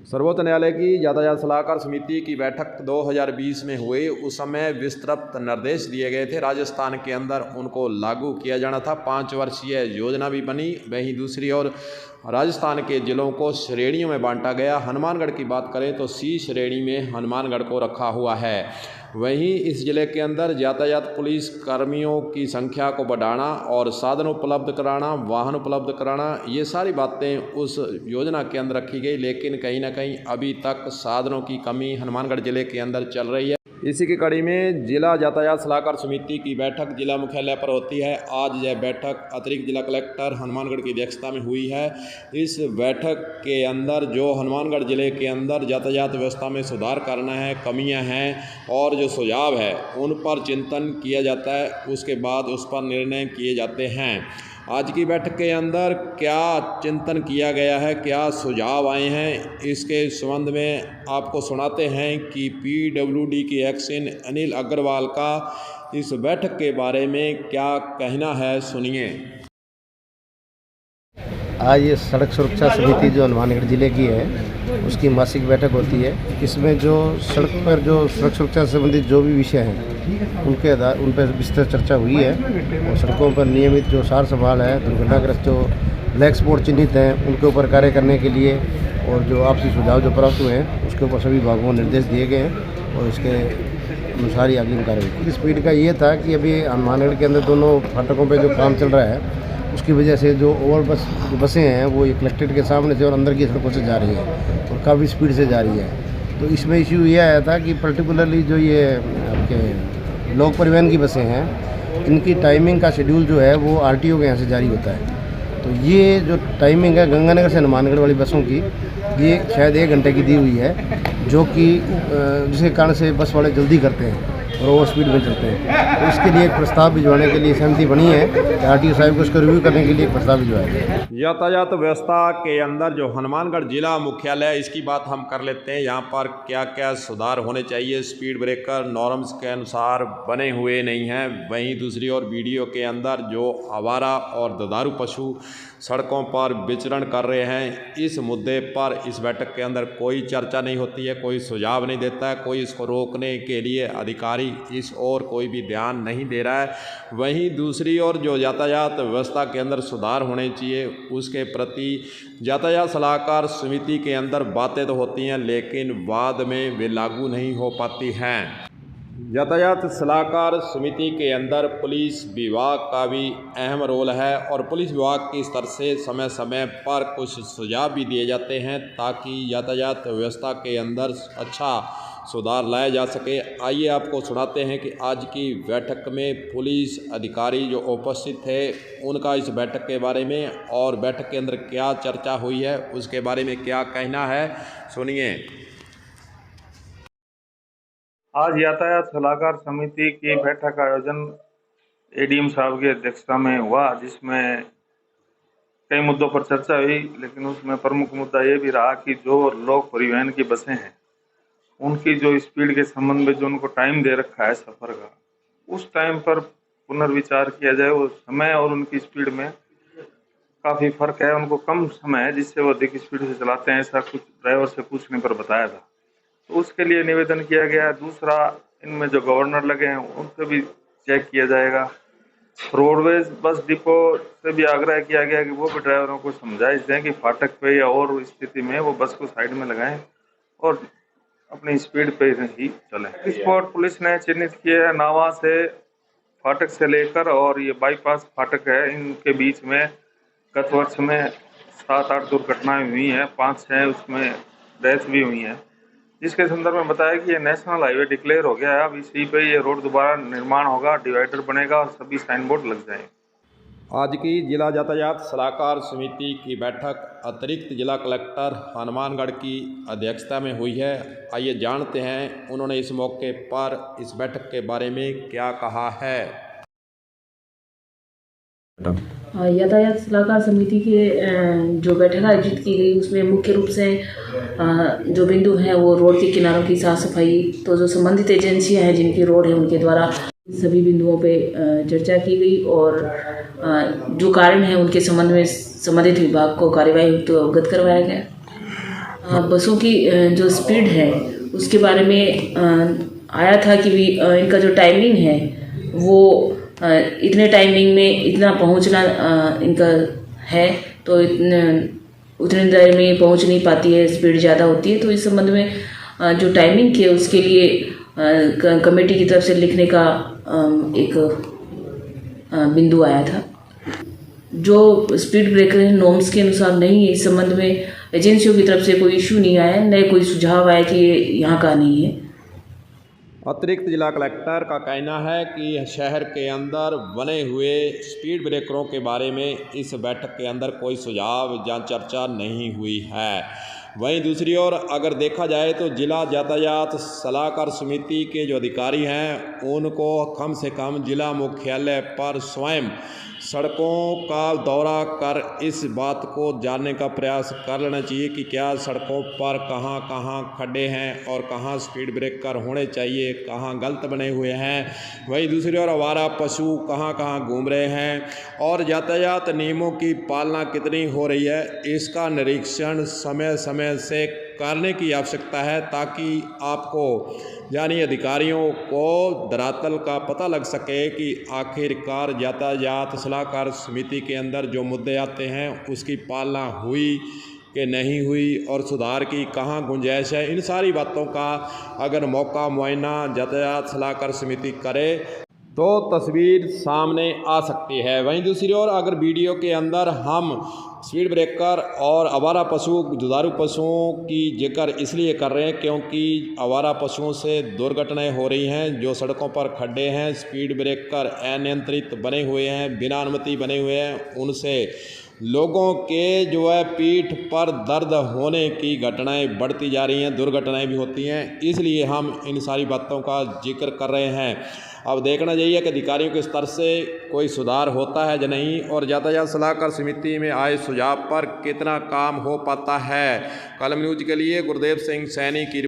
सर्वोच्च न्यायालय की यातायात सलाहकार समिति की बैठक 2020 में हुई। उस समय विस्तृत निर्देश दिए गए थे, राजस्थान के अंदर उनको लागू किया जाना था। 5 वर्षीय योजना भी बनी। वहीं दूसरी ओर राजस्थान के ज़िलों को श्रेणियों में बांटा गया। हनुमानगढ़ की बात करें तो सी श्रेणी में हनुमानगढ़ को रखा हुआ है। वहीं इस ज़िले के अंदर यातायात पुलिस कर्मियों की संख्या को बढ़ाना और साधन उपलब्ध कराना, वाहन उपलब्ध कराना, ये सारी बातें उस योजना के अंदर रखी गई। लेकिन कहीं ना कहीं अभी तक साधनों की कमी हनुमानगढ़ ज़िले के अंदर चल रही है। इसी की कड़ी में जिला यातायात सलाहकार समिति की बैठक जिला मुख्यालय पर होती है। आज यह बैठक अतिरिक्त जिला कलेक्टर हनुमानगढ़ की अध्यक्षता में हुई है। इस बैठक के अंदर जो हनुमानगढ़ ज़िले के अंदर यातायात व्यवस्था में सुधार करना है, कमियां हैं और जो सुझाव है उन पर चिंतन किया जाता है। उसके बाद उस पर निर्णय किए जाते हैं। आज की बैठक के अंदर क्या चिंतन किया गया है, क्या सुझाव आए हैं, इसके संबंध में आपको सुनाते हैं कि पीडब्ल्यूडी के एक्सन अनिल अग्रवाल का इस बैठक के बारे में क्या कहना है, सुनिए। आज ये सड़क सुरक्षा समिति जो हनुमानगढ़ ज़िले की है उसकी मासिक बैठक होती है। इसमें जो सड़क पर जो सड़क सुरक्षा से संबंधित जो भी विषय हैं उन पर विस्तृत चर्चा हुई है। और सड़कों पर नियमित जो सार संभाल है, दुर्घटनाग्रस्त जो ब्लैक स्पॉट चिन्हित हैं उनके ऊपर कार्य करने के लिए और जो आपसी सुझाव जो प्राप्त हुए हैं उसके ऊपर सभी विभागों को निर्देश दिए गए हैं और इसके अनुसार ही अगली कार्रवाई। स्पीड का ये था कि अभी हनुमानगढ़ के अंदर दोनों फाटकों पर जो काम चल रहा है उसकी वजह से जो बसें हैं वो ये कलेक्ट्रेट के सामने से और अंदर की सड़कों से जा रही है और काफ़ी स्पीड से जा रही है। तो इसमें इश्यू ये आया था कि पर्टिकुलरली जो ये आपके लोक परिवहन की बसें हैं इनकी टाइमिंग का शेड्यूल जो है वो आरटीओ के यहाँ से जारी होता है। तो ये जो टाइमिंग है गंगानगर से हनुमानगढ़ वाली बसों की ये शायद 1 घंटे की दी हुई है, जो कि जिसके कारण से बस वाले जल्दी करते हैं और ओवर स्पीड में चलते हैं। तो इसके लिए एक प्रस्ताव भिजवाने के लिए सहमति बनी है। आरटीओ साहब को इसको रिव्यू करने के लिए एक प्रस्ताव भिजवाया गया। यातायात व्यवस्था के अंदर जो हनुमानगढ़ जिला मुख्यालय, इसकी बात हम कर लेते हैं। यहाँ पर क्या क्या सुधार होने चाहिए। स्पीड ब्रेकर नॉर्म्स के अनुसार बने हुए नहीं हैं। वहीं दूसरी ओर वीडियो के अंदर जो आवारा और दुधारू पशु सड़कों पर विचरण कर रहे हैं, इस मुद्दे पर इस बैठक के अंदर कोई चर्चा नहीं होती है, कोई सुझाव नहीं देता है, कोई इसको रोकने के लिए अधिकारी इस ओर कोई भी ध्यान नहीं दे रहा है। वहीं दूसरी ओर जो यातायात व्यवस्था के अंदर सुधार होने चाहिए उसके प्रति यातायात सलाहकार समिति के अंदर बातें तो होती हैं लेकिन बाद में वे लागू नहीं हो पाती हैं। यातायात सलाहकार समिति के अंदर पुलिस विभाग का भी अहम रोल है और पुलिस विभाग की स्तर से समय समय पर कुछ सुझाव भी दिए जाते हैं ताकि यातायात व्यवस्था के अंदर अच्छा सुधार लाया जा सके। आइए आपको सुनाते हैं कि आज की बैठक में पुलिस अधिकारी जो उपस्थित थे उनका इस बैठक के बारे में और बैठक के अंदर क्या चर्चा हुई है उसके बारे में क्या कहना है, सुनिए। आज यातायात सलाहकार समिति की बैठक का आयोजन एडीएम साहब की अध्यक्षता में हुआ, जिसमें कई मुद्दों पर चर्चा हुई। लेकिन उसमें प्रमुख मुद्दा ये भी रहा कि जो लोक परिवहन की बसें हैं उनकी जो स्पीड के संबंध में जो उनको टाइम दे रखा है सफ़र का, उस टाइम पर पुनर्विचार किया जाए। वो समय और उनकी स्पीड में काफ़ी फ़र्क है। उनको कम समय है जिससे वो अधिक स्पीड से चलाते हैं, ऐसा कुछ ड्राइवर से पूछने पर बताया था। तो उसके लिए निवेदन किया गया। दूसरा, इनमें जो गवर्नर लगे हैं उनसे भी चेक किया जाएगा। रोडवेज बस डिपो से भी आग्रह किया गया कि वो भी ड्राइवरों को समझाइश दें कि फाटक पे या और स्थिति में वो बस को साइड में लगाएं और अपनी स्पीड पे ही चलें। स्पॉट पुलिस ने चिन्हित किए हैं नावा से फाटक से लेकर और ये बाईपास फाटक है, इनके बीच में गत वर्ष में 7-8 दुर्घटनाएं हुई हैं, 5-6 उसमें डेथ भी हुई हैं, जिसके संदर्भ में बताया कि ये नेशनल हाईवे डिक्लेयर हो गया है। अब इसी पे ये रोड दोबारा निर्माण होगा, डिवाइडर बनेगा और सभी साइन बोर्ड लग जाएंगे। आज की जिला यातायात सलाहकार समिति की बैठक अतिरिक्त जिला कलेक्टर हनुमानगढ़ की अध्यक्षता में हुई है। आइए जानते हैं उन्होंने इस मौके पर इस बैठक के बारे में क्या कहा है। यातायात सलाहकार समिति के जो बैठक आयोजित की गई उसमें मुख्य रूप से जो बिंदु हैं वो रोड के किनारों की साफ सफाई, तो जो संबंधित एजेंसियां हैं जिनकी रोड है उनके द्वारा सभी बिंदुओं पे चर्चा की गई और जो कारण है उनके संबंध में संबंधित विभाग को कार्यवाही तो अवगत करवाया गया। बसों की जो स्पीड है उसके बारे में आया था कि भी इनका जो टाइमिंग है वो इतने टाइमिंग में इतना पहुंचना इनका है, तो उतने देर में पहुंच नहीं पाती है, स्पीड ज़्यादा होती है। तो इस संबंध में जो टाइमिंग है उसके लिए कमेटी की तरफ से लिखने का एक बिंदु आया था। जो स्पीड ब्रेकर है नॉर्म्स के अनुसार नहीं है, इस संबंध में एजेंसियों की तरफ से कोई इश्यू नहीं आया, न कोई सुझाव आया कि ये यहाँ का नहीं है। अतिरिक्त जिला कलेक्टर का कहना है कि शहर के अंदर बने हुए स्पीड ब्रेकरों के बारे में इस बैठक के अंदर कोई सुझाव या चर्चा नहीं हुई है। वहीं दूसरी ओर अगर देखा जाए तो जिला यातायात सलाहकार समिति के जो अधिकारी हैं उनको कम से कम जिला मुख्यालय पर स्वयं सड़कों का दौरा कर इस बात को जानने का प्रयास कर लेना चाहिए कि क्या सड़कों पर कहां कहां खड्डे हैं और कहां स्पीड ब्रेकर होने चाहिए, कहां गलत बने हुए हैं। वहीं दूसरी ओर आवारा पशु कहां कहां घूम रहे हैं और यातायात नियमों की पालना कितनी हो रही है, इसका निरीक्षण समय समय से करने की आवश्यकता है, ताकि आपको यानी अधिकारियों को धरातल का पता लग सके कि आखिरकार यातायात सलाहकार समिति के अंदर जो मुद्दे आते हैं उसकी पालना हुई कि नहीं हुई और सुधार की कहाँ गुंजाइश है। इन सारी बातों का अगर मौका मुआयना यातायात सलाहकार समिति करे तो तस्वीर सामने आ सकती है। वहीं दूसरी ओर अगर वीडियो के अंदर हम स्पीड ब्रेकर और आवारा पशु दुधारू पशुओं की जिक्र इसलिए कर रहे हैं क्योंकि आवारा पशुओं से दुर्घटनाएं हो रही हैं। जो सड़कों पर खड्डे हैं, स्पीड ब्रेकर अनियंत्रित बने हुए हैं, बिना अनुमति बने हुए हैं, उनसे लोगों के जो है पीठ पर दर्द होने की घटनाएं बढ़ती जा रही हैं, दुर्घटनाएं भी होती हैं। इसलिए हम इन सारी बातों का जिक्र कर रहे हैं। अब देखना चाहिए कि अधिकारियों के स्तर से कोई सुधार होता है या नहीं और यातायात सलाहकार समिति में आए सुझाव पर कितना काम हो पाता है। कलम न्यूज़ के लिए गुरदेव सिंह सैनी की